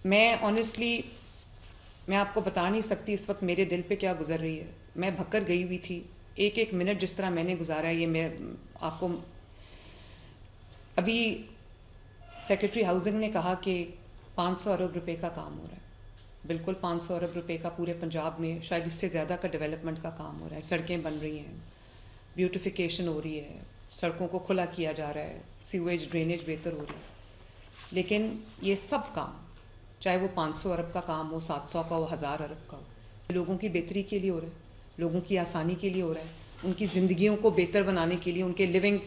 میں آنیسٹلی میں آپ کو بتا نہیں سکتی اس وقت میرے دل پہ کیا گزر رہی ہے. میں بھکر گئی ہوئی تھی. ایک ایک منٹ جس طرح میں نے گزارا ہے یہ میں آپ کو. ابھی سیکرٹری ہاؤسنگ نے کہا کہ 500 ارب روپے کا کام ہو رہا ہے. بالکل 500 ارب روپے کا پورے پنجاب میں شاید اس سے زیادہ کا ڈیولپمنٹ کا کام ہو رہا ہے. سڑکیں بن رہی ہیں, بیوٹیفیکیشن ہو رہی ہے, سڑکوں کو کھلا کیا جا رہا ہے, سیویج ڈرینیج بہتر ہو رہی ہے. لیکن یہ سب کام چاہے وہ 500 ارب کا کام ہو, 700 کا ہو, 1000 ارب کا ہو, لوگوں کی بہتری کے لیے ہو رہا ہے, لوگوں کی آسانی کے لیے ہو رہا ہے, ان کی زندگیوں کو بہتر بنانے کے لیے, ان کے لیونگ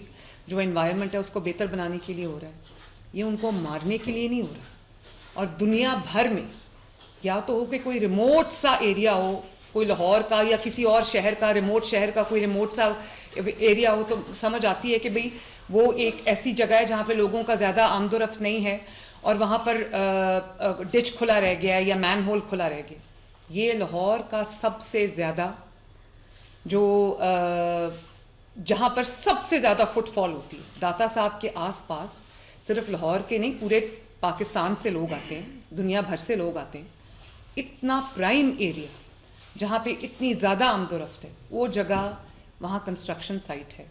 جو انوائرمنٹ ہے اس کو بہتر بنانے کے لیے ہو رہا ہے. یہ ان کو مارنے کے لیے نہیں ہو رہا. اور دنیا بھر میں یا تو ہو کہ کوئی ریموٹ سا ایریا ہو, کوئی لاہور کا یا کسی اور شہر کا, ریموٹ شہر کا کوئی ریموٹ سا ایریا ہو, تو سمجھ آتی ہے کہ بھئی وہ ایک ایسی جگہ ہے جہاں پہ لوگوں کا زیادہ آمد و رفت نہیں ہے اور وہاں پر ڈچ کھلا رہ گیا ہے یا مین ہول کھلا رہ گیا. یہ لاہور کا سب سے زیادہ جو جہاں پر سب سے زیادہ فٹ فال ہوتی ہے. داتا صاحب کے آس پاس صرف لاہور کے نہیں پورے پاکستان سے لوگ آتے ہیں, دنیا بھر سے لوگ آتے ہیں. اتنا پرائم ایریا جہاں پہ اتنی زیادہ آمد و رفت ہے, وہ جگہ وہاں کنسٹرکشن سائٹ ہے.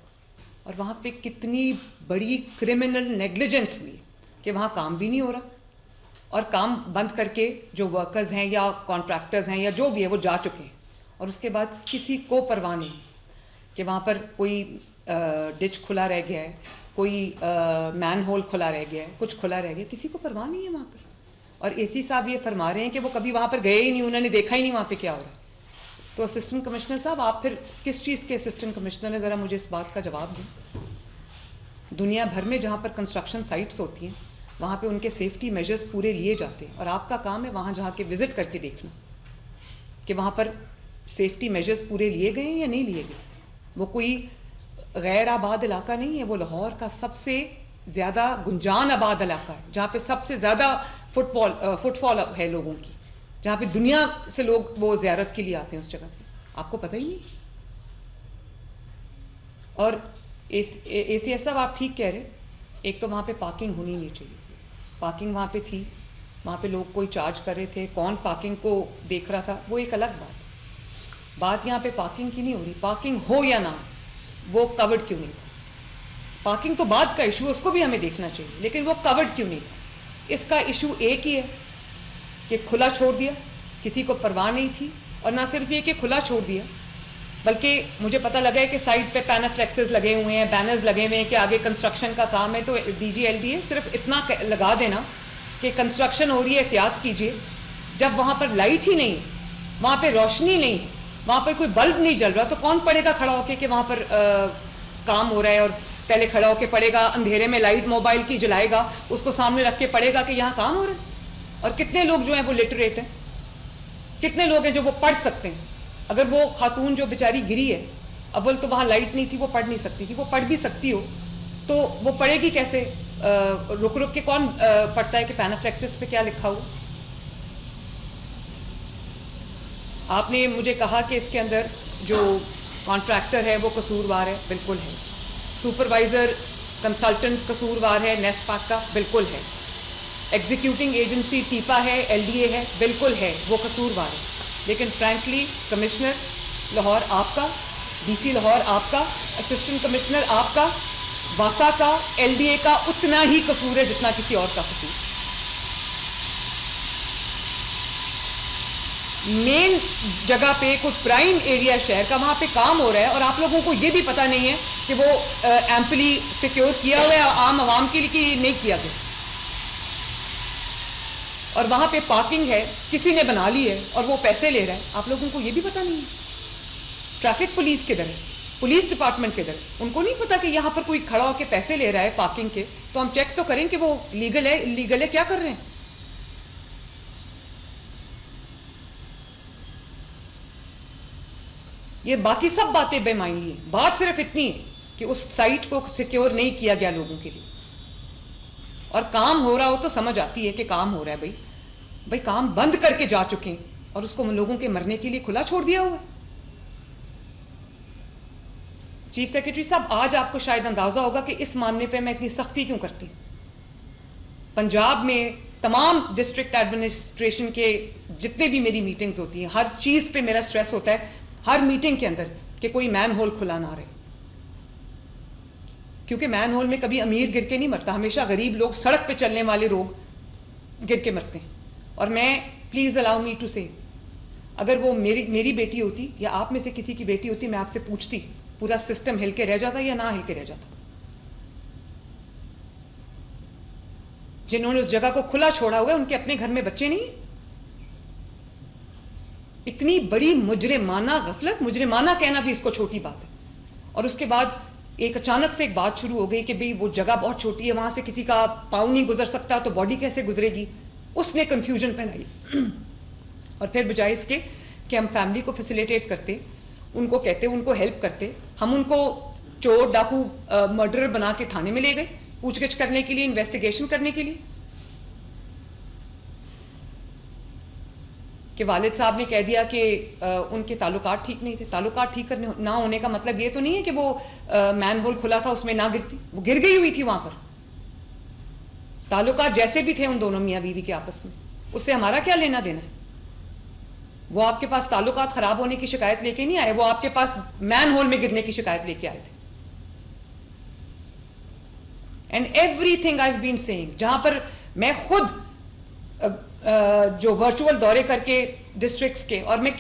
اور وہاں پہ کتنی بڑی کرمنل نیگلیجنس ہوئی کہ وہاں کام بھی نہیں ہو رہا اور کام بند کر کے جو ورکرز ہیں یا کانٹریکٹرز ہیں یا جو بھی ہے وہ جا چکے ہیں. اور اس کے بعد کسی کو پرواہ نہیں کہ وہاں پر کوئی ڈچ کھلا رہ گیا ہے, کوئی مین ہول کھلا رہ گیا ہے, کچھ کھلا رہ گیا, کسی کو پرواہ نہیں ہے وہاں پر. اور اے سی صاحب یہ فرما رہے ہیں کہ وہ کبھی وہاں پر گئے ہی نہیں, انہوں نے دیکھا ہی نہیں وہاں پہ کیا ہو رہا ہے. تو اسسٹنٹ کمشنر صاحب آپ پھر کس چیز کے اسسٹنٹ کمشنر ہیں, ذرا مجھے اس بات کا جواب دیں. دنیا بھر میں جہاں پر کنسٹرکشن سائٹس ہوتی ہیں وہاں پہ ان کے سیفٹی میجرز پورے لیے جاتے ہیں, اور آپ کا کام ہے وہاں جہاں کے وزٹ کر کے دیکھنا کہ وہاں پر سیفٹی میجرز پورے لیے گئے ہیں یا نہیں لیے گئے. وہ کوئی غیر آباد علاقہ نہیں ہے, وہ لاہور کا سب سے زیادہ گنجان آباد علاقہ ہے جہاں پہ سب سے زیادہ فٹ فال ہے لوگوں کی, جہاں پہ دنیا سے لوگ وہ زیارت کے لیے آتے ہیں اس جگہ پہ. آپ کو پتہ ہی نہیں. اور اے سی ایس صاحب آپ ٹھیک کہہ رہے, ایک تو وہاں پہ پارکنگ ہونی نہیں چاہیے. پارکنگ وہاں پہ تھی, وہاں پہ لوگ کوئی چارج کر رہے تھے, کون پارکنگ کو دیکھ رہا تھا وہ ایک الگ بات. بات یہاں پہ پارکنگ کی نہیں ہو رہی. پارکنگ ہو یا نہ وہ کورڈ کیوں نہیں تھا. پارکنگ تو بعد کا ایشو, اس کو بھی ہمیں دیکھنا چاہیے, لیکن وہ کورڈ کیوں نہیں تھا. اس کا ایشو ایک ہی ہے کہ کھلا چھوڑ دیا, کسی کو پرواہ نہیں تھی. اور نہ صرف یہ کہ کھلا چھوڑ دیا بلکہ مجھے پتہ لگا ہے کہ سائٹ پہ پینافلیکسز لگے ہوئے ہیں, بینرز لگے ہوئے ہیں کہ آگے کنسٹرکشن کا کام ہے. تو D G L D A صرف اتنا لگا دینا کہ کنسٹرکشن ہو رہی ہے, احتیاط کیجیے. جب وہاں پر لائٹ ہی نہیں ہے, وہاں پہ روشنی نہیں ہے, وہاں پہ کوئی بلب نہیں جل رہا, تو کون پڑے گا کھڑا ہو کے کہ وہاں پر کام ہو رہا ہے. اور پہلے کھڑا ہو کے پڑھے گا, اندھیرے میں لائٹ موبائل کی جلائے گا, اس کو سامنے رکھ کے پڑھے گا کہ یہاں کام ہو رہا ہے. اور کتنے لوگ جو ہیں وہ لٹریٹ ہیں, کتنے لوگ ہیں جو وہ پڑھ سکتے ہیں. اگر وہ خاتون جو بیچاری گری ہے, اول تو وہاں لائٹ نہیں تھی, وہ پڑھ نہیں سکتی تھی. وہ پڑھ بھی سکتی ہو تو وہ پڑھے گی کیسے؟ رک رک کے کون پڑھتا ہے کہ پینافلیکسس پہ کیا لکھا ہو. آپ نے مجھے کہا کہ اس کے اندر جو کانٹریکٹر ہے وہ قصوروار ہے, بالکل ہے. سپروائزر کنسلٹنٹ قصوروار ہے نیسپاک کا, بالکل ہے. ایگزیکیوٹنگ ایجنسی ٹیپا ہے, ایل ڈی اے ہے, بالکل ہے, وہ قصوروار ہے. لیکن فرینکلی کمشنر لاہور آپ کا, ڈی سی لاہور آپ کا, اسسٹنٹ کمشنر آپ کا, واسا کا, ایل ڈی اے کا اتنا ہی قصور ہے جتنا کسی اور کا قصور. مین جگہ پہ کوئی پرائم ایریا شہر کا, وہاں پہ کام ہو رہا ہے اور آپ لوگوں کو یہ بھی پتہ نہیں ہے کہ وہ ایمپلی سیکیور کیا ہوا ہے عام عوام کے لیے کہ نہیں کیا گیا. اور وہاں پہ پارکنگ ہے, کسی نے بنا لی ہے اور وہ پیسے لے رہا ہے, آپ لوگوں کو یہ بھی پتہ نہیں ہے. ٹریفک پولیس کدھر ہے, پولیس ڈپارٹمنٹ کدھر ہے, ان کو نہیں پتا کہ یہاں پر کوئی کھڑا ہو کے پیسے لے رہا ہے پارکنگ کے, تو ہم چیک تو کریں کہ وہ لیگل ہے انلیگل ہے, کیا کر رہے ہیں. یہ باقی سب باتیں بے معنی ہیں. بات صرف اتنی ہے کہ اس سائٹ کو سیکیور نہیں کیا گیا لوگوں کے لیے. اور کام ہو رہا ہو تو سمجھ آتی ہے کہ کام ہو رہا ہے. بھائی کام بند کر کے جا چکے ہیں اور اس کو لوگوں کے مرنے کے لیے کھلا چھوڑ دیا ہوا ہے. چیف سیکرٹری صاحب, آج آپ کو شاید اندازہ ہوگا کہ اس معاملے پہ میں اتنی سختی کیوں کرتی. پنجاب میں تمام ڈسٹرکٹ ایڈمنسٹریشن کے جتنے بھی میری میٹنگز ہوتی ہیں ہر چیز پہ میرا سٹریس ہوتا ہے ہر میٹنگ کے اندر کہ کوئی مین ہول کھلا نہ رہے, کیونکہ مین ہول میں کبھی امیر گر کے نہیں مرتا, ہمیشہ غریب لوگ, سڑک پہ چلنے والے لوگ گر کے مرتے ہیں. اور میں پلیز الاؤ می ٹو سے, اگر وہ میری بیٹی ہوتی یا آپ میں سے کسی کی بیٹی ہوتی, میں آپ سے پوچھتی پورا سسٹم ہل کے رہ جاتا یا نہ ہل کے رہ جاتا. جنہوں نے اس جگہ کو کھلا چھوڑا ہوا ہے ان کے اپنے گھر میں بچے نہیں. اتنی بڑی مجرمانہ غفلت, مجرمانہ کہنا بھی اس کو چھوٹی بات ہے. اور اس کے بعد ایک اچانک سے ایک بات شروع ہو گئی کہ بھئی وہ جگہ بہت چھوٹی ہے, وہاں سے کسی کا پاؤں نہیں گزر سکتا تو باڈی کیسے گزرے گی. اس نے کنفیوژن پھیلائی. اور پھر بجائے اس کے کہ ہم فیملی کو فیسیلیٹیٹ کرتے, ان کو کہتے, ان کو ہیلپ کرتے, ہم ان کو چور ڈاکو مرڈرر بنا کے تھانے میں لے گئے پوچھ گچھ کرنے کے لیے, انویسٹیگیشن کرنے کے لیے. کہ والد صاحب نے کہہ دیا کہ ان کے تعلقات ٹھیک نہیں تھے. تعلقات ٹھیک کرنے نہ ہونے کا مطلب یہ تو نہیں ہے کہ وہ مین ہول کھلا تھا اس میں نہ گرتی, وہ گر گئی ہوئی تھی وہاں پر. تعلقات جیسے بھی تھے ان دونوں میاں بیوی کے آپس میں, اس سے ہمارا کیا لینا دینا ہے. وہ آپ کے پاس تعلقات خراب ہونے کی شکایت لے کے نہیں آئے, وہ آپ کے پاس مین ہول میں گرنے کی شکایت لے کے آئے تھے. And everything I have been seeing, جہاں پر میں خود جو ورچوئل دورے کر کے ڈسٹرکٹس کے, اور میں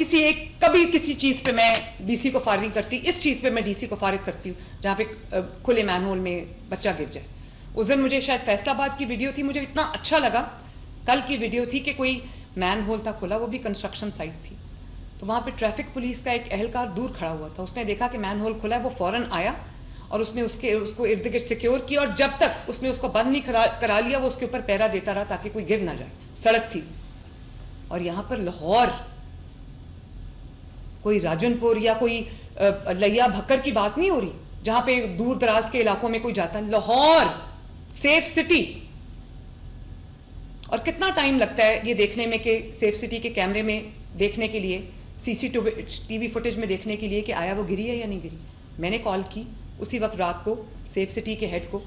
کبھی کسی چیز پہ میں ڈی سی کو فارغ نہیں کرتی, اس چیز پہ میں ڈی سی کو فارغ کرتی ہوں جہاں پہ کھلے مین ہول میں بچہ گر جائے. اس دن مجھے شاید فیصل آباد کی ویڈیو تھی, مجھے اتنا اچھا لگا, کل کی ویڈیو تھی کہ کوئی مین ہول تھا کھلا, وہ بھی کنسٹرکشن سائٹ تھی. تو وہاں پہ ٹریفک پولیس کا ایک اہلکار دور کھڑا ہوا تھا, اس نے دیکھا کہ مین ہول کھلا ہے, وہ فوراً آیا اور اس نے اس کو ارد گرد سیکیور کیا, اور جب تک اس نے اس کو بند نہیں کرا لیا وہ اس کے اوپر پہرا دیتا رہا تاکہ کوئی گر نہ جائے. سڑک تھی. اور یہاں پر لاہور کوئی راجن پور یا کوئی لیا بھکر کی بات نہیں ہو رہی جہاں پہ دور دراز کے علاقوں میں کوئی جاتا ہے. Lahore safe city. اور کتنا ٹائم لگتا ہے یہ دیکھنے میں کہ سیف سٹی کے کیمرے میں دیکھنے کے لیے, سی سی ٹی وی فوٹیج میں دیکھنے کے لیے کہ آیا وہ گری ہے یا نہیں گری. میں نے کال کی اسی وقت رات کو سیف سٹی کے ہیڈ کو,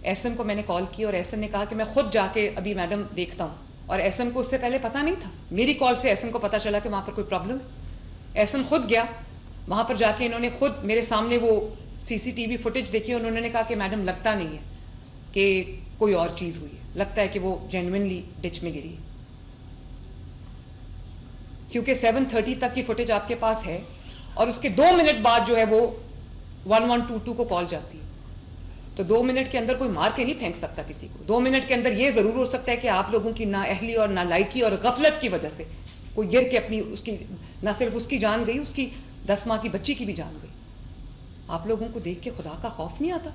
ایس ایم کو میں نے کال کی, اور ایس ایم نے کہا کہ میں خود جا کے ابھی میڈم دیکھتا ہوں. اور ایس ایم کو اس سے پہلے پتہ نہیں تھا, میری کال سے ایس ایم کو پتہ چلا کہ وہاں پر کوئی پرابلم ہے. ایس ایم خود گیا وہاں پر, جا کے انہوں نے خود میرے سامنے وہ سی سی ٹی وی فوٹیج دیکھی, انہوں نے کہا کہ میڈم لگتا نہیں ہے کہ کوئی اور چیز ہوئی ہے, لگتا ہے کہ وہ جینوئنلی ڈچ میں گری ہے. کیونکہ 7:30 تک کی فوٹیج آپ کے پاس ہے, اور اس کے 2 منٹ بعد جو ہے وہ 1122 کو کال جاتی ہے. تو 2 منٹ کے اندر کوئی مار کے نہیں پھینک سکتا کسی کو. 2 منٹ کے اندر یہ ضرور ہو سکتا ہے کہ آپ لوگوں کی نااہلی اور نالائکی اور غفلت کی وجہ سے کوئی گر کے اپنی, اس کی نہ صرف اس کی جان گئی, اس کی 10 ماہ کی بچی کی بھی جان گئی. آپ لوگوں کو دیکھ کے خدا کا خوف نہیں آتا؟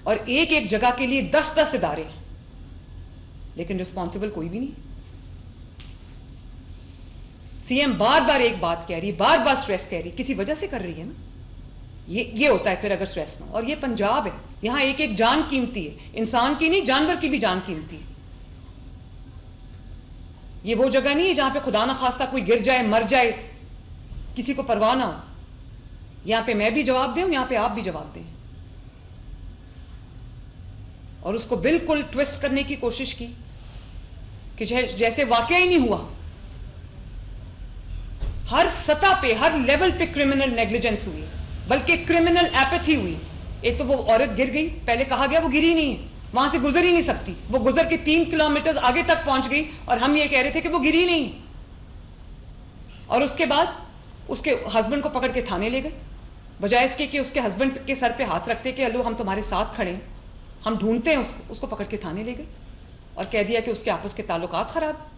اور ایک ایک جگہ کے لیے 10 ادارے ہیں, لیکن رسپانسبل کوئی بھی نہیں. سی ایم بار بار ایک بات کہہ رہی, بار بار سٹریس کہہ رہی, کسی وجہ سے کر رہی ہے نا. یہ ہوتا ہے پھر اگر سٹریس نہ ہو. اور یہ پنجاب ہے, یہاں ایک ایک جان قیمتی ہے, انسان کی نہیں جانور کی بھی جان قیمتی ہے. یہ وہ جگہ نہیں ہے جہاں پہ خدا نہ خواستہ کوئی گر جائے, مر جائے, کسی کو پرواہ نہ ہو. یہاں پہ میں بھی جواب دوں, یہاں پہ آپ بھی جواب دیں. اور اس کو بالکل ٹویسٹ کرنے کی کوشش کی کہ جیسے واقعہ ہی نہیں ہوا. ہر سطح پہ, ہر لیول پہ کرمنل نیگلیجنس ہوئی, بلکہ کرمنل ایپتھی ہوئی. ایک تو وہ عورت گر گئی, پہلے کہا گیا وہ گری نہیں ہے, وہاں سے گزر ہی نہیں سکتی, وہ گزر کے 3 کلومیٹر آگے تک پہنچ گئی, اور ہم یہ کہہ رہے تھے کہ وہ گری نہیں ہے. اور اس کے بعد اس کے ہسبینڈ کو پکڑ کے تھانے لے گئے, بجائے اس کے کہ اس کے ہسبینڈ کے سر پہ ہاتھ رکھتے کہ ہلو ہم تمہارے ساتھ کھڑے ہیں, ہم ڈھونڈتے ہیں اس کو پکڑ کے تھانے لے گئے, اور کہہ دیا کہ اس کے آپس کے تعلقات خراب.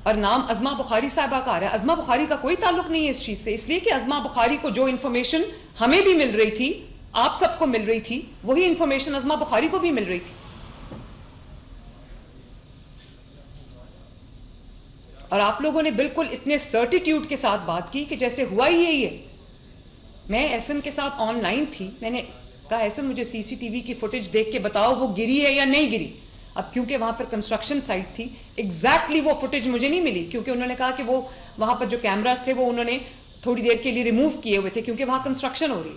اور نام ازما بخاری صاحبہ کا آ رہا ہے. ازما بخاری کا کوئی تعلق نہیں ہے اس چیز سے, اس لیے کہ ازما بخاری کو جو انفارمیشن ہمیں بھی مل رہی تھی, آپ سب کو مل رہی تھی, وہی انفارمیشن ازما بخاری کو بھی مل رہی تھی. اور آپ لوگوں نے بالکل اتنے سرٹیٹیوڈ کے ساتھ بات کی کہ جیسے ہوا ہی یہی ہے. میں ایسن کے ساتھ آن لائن تھی, میں نے کہا ایسن مجھے سی سی ٹی وی کی فوٹیج دیکھ کے بتاؤ وہ گری ہے یا نہیں گری. اب کیونکہ وہاں پر کنسٹرکشن سائٹ تھی, ایگزیکٹلی وہ فوٹیج مجھے نہیں ملی, کیونکہ انہوں نے کہا کہ وہ وہاں پر جو کیمراز تھے وہ انہوں نے تھوڑی دیر کے لیے ریموو کیے ہوئے تھے کیونکہ وہاں کنسٹرکشن ہو رہی.